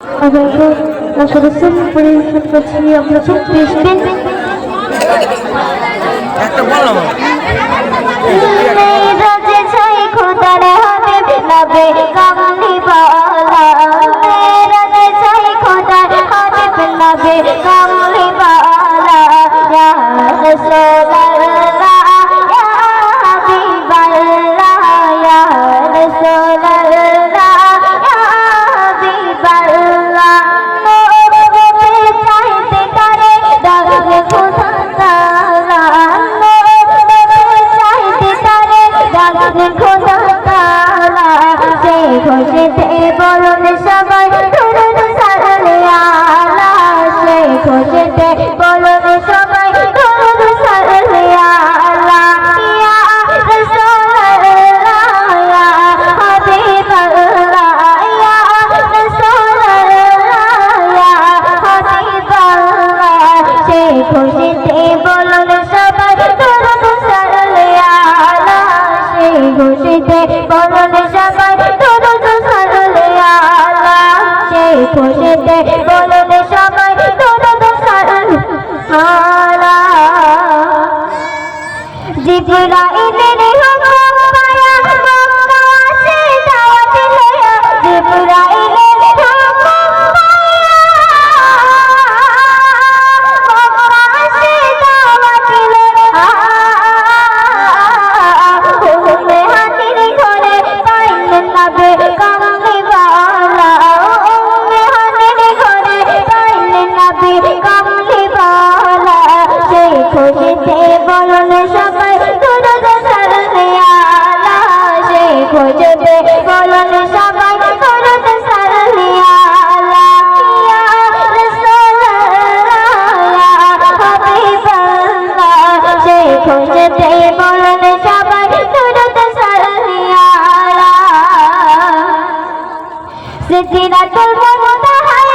সদস্য পরিবেশন করছি আমরা 36 দিন একটা বলো রাজে চাই খোদার হাবিব নবে কামলি বালা রাজে চাই খোদার হাবিব নবে কামলি বালা ইয়া রাসূলুল্লাহ ইয়া হাবিবাল্লাহ ইয়া রাসূলুল্লাহ ইয়া হাবিবাল্লাহ নবী চাইতে করে দাগ খোদা তাআলা খোদা তাআলা সেই খুশিতে বলুন সবাই দুরূদ সালাম সেই খুশিতে বলুন সবাই দুরূদ সালাম ইয়া রাসূলুল্লাহ ইয়া হাবিবাল্লাহ ইয়া রাসূলুল্লাহ ইয়া হাবিবাল্লাহ সেই খুশিতে বলুন সবাই দুরূদ খুশিতে বলুন সবাই দুরূদ সালাম সেই খুশিতে বলুন সবাই দুরূদ সালাম জিবরাইলের হুকুম পায়া মক্কা আসে দাওয়াত লয়া জিবরাইলের হুকুম পায়া মক্কা আসে দাওয়াত লয়া খুশিতে বলুন সবাই দুরূদ সালাম সেই খুশিতে বলুন সবাই দুরূদ সালাম ইয়া রাসূলুল্লাহ ইয়া হাবিবাল্লাহ সেই খুশিতে বলুন সবাই দুরূদ সালাম সিদরাতুল মুনতাহা